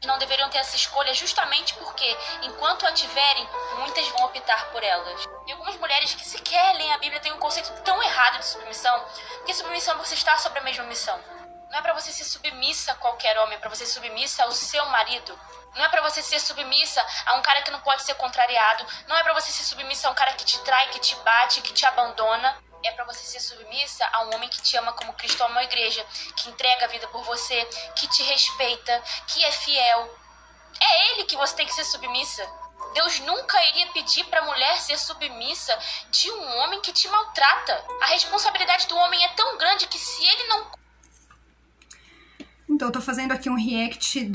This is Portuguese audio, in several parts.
não deveriam ter essa escolha justamente porque, enquanto a tiverem, muitas vão optar por elas. E algumas mulheres que sequer leem a Bíblia têm um conceito tão errado de submissão, porque submissão é você estar sobre a mesma missão. Não é pra você ser submissa a qualquer homem, é pra você ser submissa ao seu marido. Não é pra você ser submissa a um cara que não pode ser contrariado. Não é pra você ser submissa a um cara que te trai, que te bate, que te abandona. É pra você ser submissa a um homem que te ama como Cristo ama a igreja, que entrega a vida por você, que te respeita, que é fiel. É ele que você tem que ser submissa. Deus nunca iria pedir pra mulher ser submissa de um homem que te maltrata. A responsabilidade do homem é tão grande que se ele não... Então, eu tô fazendo aqui um react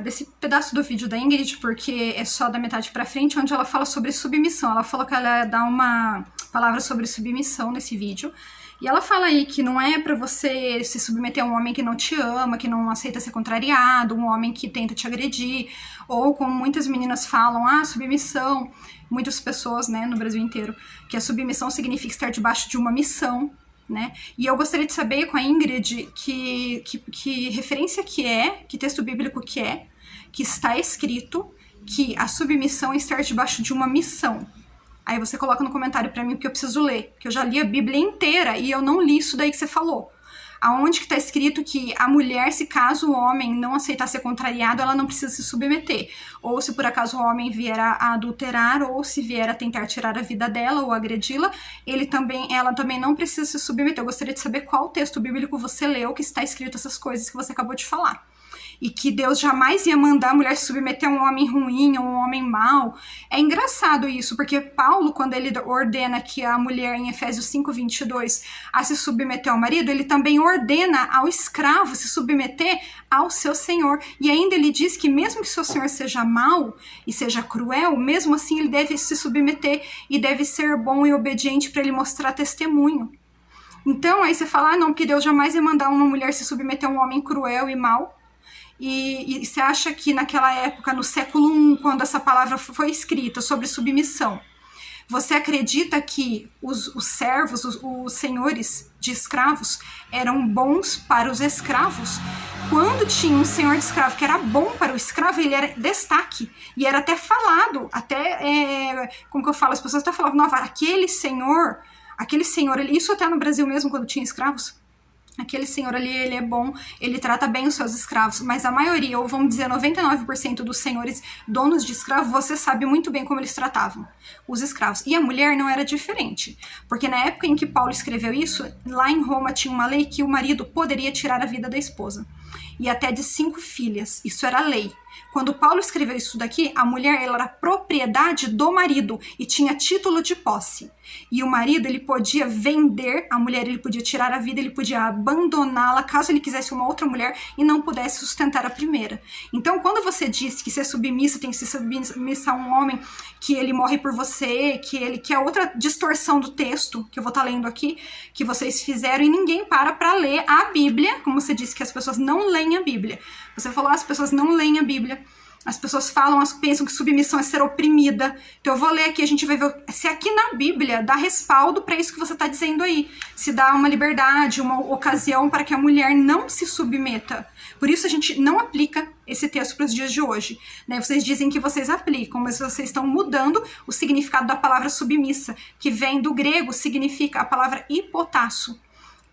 desse pedaço do vídeo da Ingrid, porque é só da metade pra frente, onde ela fala sobre submissão. Ela falou que ela ia dar uma palavra sobre submissão nesse vídeo. E ela fala aí que não é pra você se submeter a um homem que não te ama, que não aceita ser contrariado, um homem que tenta te agredir, ou como muitas meninas falam, submissão, muitas pessoas, né, no Brasil inteiro, que a submissão significa estar debaixo de uma missão, né? E eu gostaria de saber com a Ingrid que referência que texto bíblico que está escrito que a submissão é estar debaixo de uma missão. Aí você coloca no comentário pra mim, porque eu preciso ler, que eu já li a Bíblia inteira e eu não li isso daí que você falou. Aonde que tá escrito que a mulher, se caso o homem não aceitar ser contrariado, ela não precisa se submeter. Ou se por acaso o homem vier a adulterar, ou se vier a tentar tirar a vida dela ou agredi-la, ela também não precisa se submeter. Eu gostaria de saber qual texto bíblico você leu que está escrito essas coisas que você acabou de falar. E que Deus jamais ia mandar a mulher se submeter a um homem ruim, a um homem mau. É engraçado isso, porque Paulo, quando ele ordena que a mulher, em Efésios 5:22, a se submeter ao marido, ele também ordena ao escravo se submeter ao seu senhor. E ainda ele diz que mesmo que seu senhor seja mau e seja cruel, mesmo assim ele deve se submeter e deve ser bom e obediente para ele mostrar testemunho. Então aí você fala, não, que Deus jamais ia mandar uma mulher se submeter a um homem cruel e mau. E você acha que naquela época, no século I, quando essa palavra foi escrita sobre submissão, você acredita que os servos, os senhores de escravos eram bons para os escravos? Quando tinha um senhor de escravo que era bom para o escravo, ele era destaque. E era até falado, como que eu falo, as pessoas até falavam, não, aquele senhor, isso até no Brasil mesmo, quando tinha escravos, aquele senhor ali, ele é bom, ele trata bem os seus escravos, mas a maioria, ou vamos dizer 99% dos senhores donos de escravos, você sabe muito bem como eles tratavam os escravos. E a mulher não era diferente, porque na época em que Paulo escreveu isso, lá em Roma tinha uma lei que o marido poderia tirar a vida da esposa, e até de 5 filhas, isso era lei. Quando Paulo escreveu isso daqui, a mulher ela era propriedade do marido e tinha título de posse. E o marido ele podia vender a mulher, ele podia tirar a vida, ele podia abandoná-la caso ele quisesse uma outra mulher e não pudesse sustentar a primeira. Então, quando você diz que ser submissa tem que ser submissa a um homem, que ele morre por você, que é outra distorção do texto que eu vou estar lendo aqui, que vocês fizeram e ninguém para ler a Bíblia, como você disse que as pessoas não leem a Bíblia. Você falou, as pessoas não leem a Bíblia. As pessoas pensam que submissão é ser oprimida. Então eu vou ler aqui, a gente vai ver se aqui na Bíblia dá respaldo para isso que você está dizendo aí. Se dá uma liberdade, uma ocasião para que a mulher não se submeta. Por isso a gente não aplica esse texto para os dias de hoje. Né? Vocês dizem que vocês aplicam, mas vocês estão mudando o significado da palavra submissa, que vem do grego, significa a palavra hipotasso.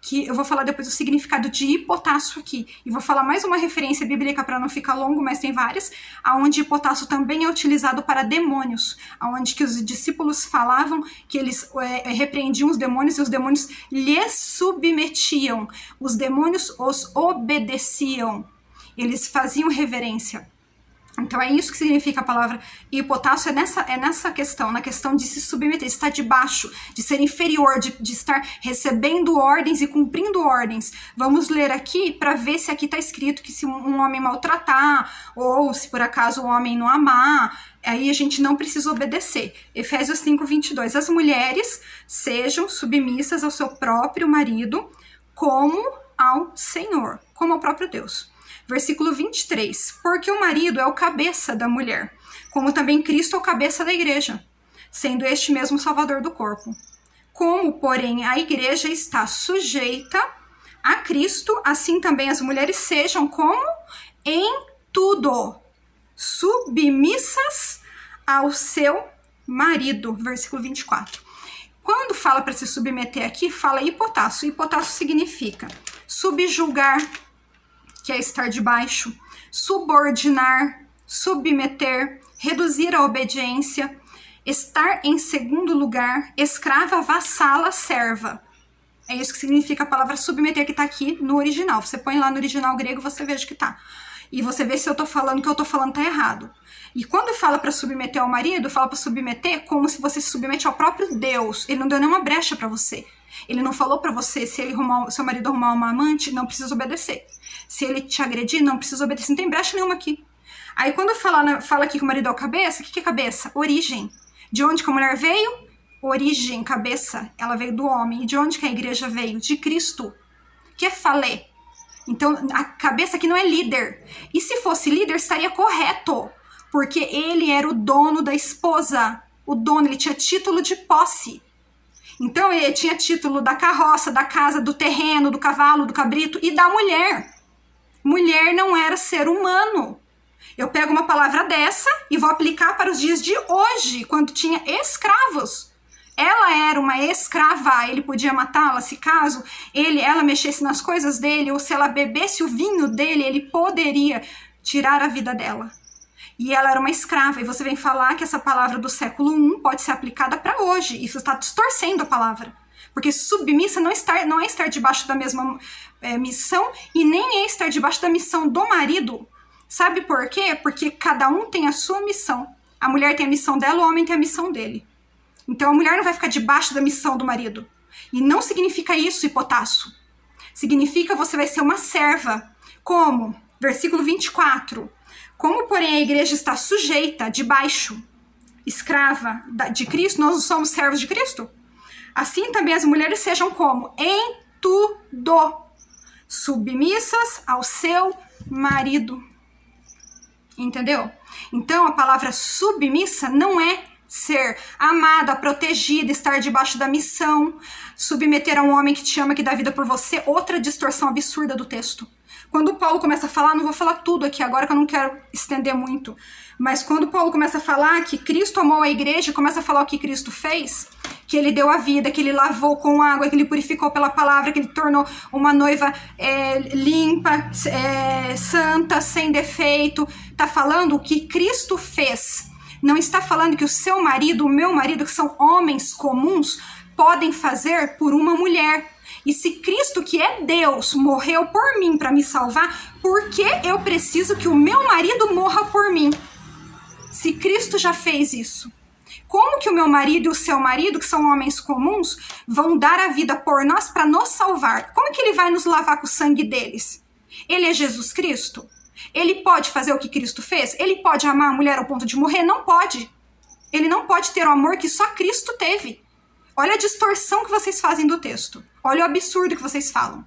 Que eu vou falar depois o significado de hipotasso aqui. E vou falar mais uma referência bíblica para não ficar longo, mas tem várias, aonde hipotasso também é utilizado para demônios, aonde que os discípulos falavam que eles repreendiam os demônios e os demônios lhes submetiam. Os demônios os obedeciam. Eles faziam reverência. Então é isso que significa a palavra hipotasso, é nessa questão, na questão de se submeter, de estar debaixo, de ser inferior, de estar recebendo ordens e cumprindo ordens. Vamos ler aqui para ver se aqui está escrito que se um homem maltratar, ou se por acaso o homem não amar, aí a gente não precisa obedecer. Efésios 5:22, as mulheres sejam submissas ao seu próprio marido como ao Senhor, como ao próprio Deus. Versículo 23, porque o marido é o cabeça da mulher, como também Cristo é o cabeça da igreja, sendo este mesmo salvador do corpo. Como, porém, a igreja está sujeita a Cristo, assim também as mulheres sejam como em tudo. submissas ao seu marido, versículo 24. Quando fala para se submeter aqui, fala hipotácio. Hipotácio significa subjugar, que é estar debaixo, subordinar, submeter, reduzir a obediência, estar em segundo lugar, escrava, vassala, serva. É isso que significa a palavra submeter, que está aqui no original. Você põe lá no original grego, você veja que tá. E você vê se eu tô falando o que eu tô falando tá errado. E quando fala para submeter ao marido, fala para submeter como se você se submete ao próprio Deus. Ele não deu nenhuma brecha para você. Ele não falou para você, se seu marido arrumar uma amante, não precisa obedecer. Se ele te agredir, não precisa obedecer. Não tem brecha nenhuma aqui. Aí quando fala aqui que o marido é o cabeça, o que é cabeça? Origem. De onde que a mulher veio? Origem, cabeça. Ela veio do homem. E de onde que a igreja veio? De Cristo. Que é falé. Então, a cabeça aqui não é líder. E se fosse líder, estaria correto. Porque ele era o dono da esposa. O dono, ele tinha título de posse. Então, ele tinha título da carroça, da casa, do terreno, do cavalo, do cabrito e da mulher. Mulher não era ser humano. Eu pego uma palavra dessa e vou aplicar para os dias de hoje, quando tinha escravos. Ela era uma escrava, ele podia matá-la se caso ela mexesse nas coisas dele, ou se ela bebesse o vinho dele, ele poderia tirar a vida dela. E ela era uma escrava, e você vem falar que essa palavra do século I pode ser aplicada para hoje. Isso está distorcendo a palavra. Porque submissa não é estar debaixo da mesma missão, e nem é estar debaixo da missão do marido. Sabe por quê? Porque cada um tem a sua missão. A mulher tem a missão dela, o homem tem a missão dele. Então a mulher não vai ficar debaixo da missão do marido. E não significa isso, hipotácio. Significa você vai ser uma serva. Como? Versículo 24. Como, porém, a igreja está sujeita, debaixo, escrava de Cristo, nós não somos servos de Cristo? Assim também as mulheres sejam como? Em tudo. Submissas ao seu marido. Entendeu? Então a palavra submissa não é ser amada, protegida, estar debaixo da missão, submeter a um homem que te ama, que dá vida por você. Outra distorção absurda do texto. Quando Paulo começa a falar, não vou falar tudo aqui agora que eu não quero estender muito, mas quando Paulo começa a falar que Cristo amou a igreja, começa a falar o que Cristo fez, que ele deu a vida, que ele lavou com água, que ele purificou pela palavra, que ele tornou uma noiva limpa, santa, sem defeito. Tá falando o que Cristo fez. Não está falando que o seu marido, o meu marido, que são homens comuns, podem fazer por uma mulher. E se Cristo, que é Deus, morreu por mim para me salvar, por que eu preciso que o meu marido morra por mim? Se Cristo já fez isso. Como que o meu marido e o seu marido, que são homens comuns, vão dar a vida por nós para nos salvar? Como que ele vai nos lavar com o sangue deles? Ele é Jesus Cristo? Ele pode fazer o que Cristo fez? Ele pode amar a mulher ao ponto de morrer? Não pode. Ele não pode ter o amor que só Cristo teve. Olha a distorção que vocês fazem do texto. Olha o absurdo que vocês falam.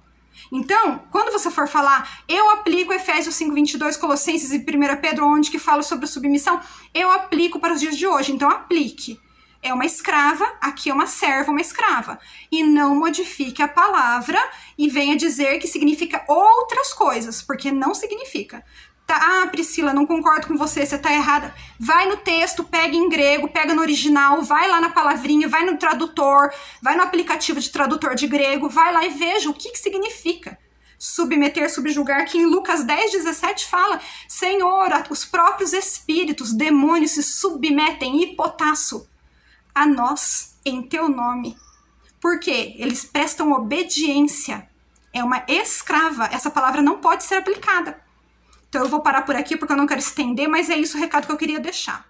Então, quando você for falar, eu aplico Efésios 5:22, Colossenses e 1 Pedro, onde que fala sobre submissão, eu aplico para os dias de hoje. Então, aplique. É uma escrava, aqui é uma serva, uma escrava. E não modifique a palavra e venha dizer que significa outras coisas, porque não significa. Tá, Priscila, não concordo com você, você tá errada. Vai no texto, pega em grego, pega no original, vai lá na palavrinha, vai no tradutor, vai no aplicativo de tradutor de grego, vai lá e veja o que significa. Submeter, subjugar, que em Lucas 10:17 fala, Senhor, os próprios espíritos, demônios se submetem, hipotácio, a nós, em teu nome. Por quê? Eles prestam obediência. É uma escrava. Essa palavra não pode ser aplicada. Então eu vou parar por aqui porque eu não quero estender, mas é isso o recado que eu queria deixar.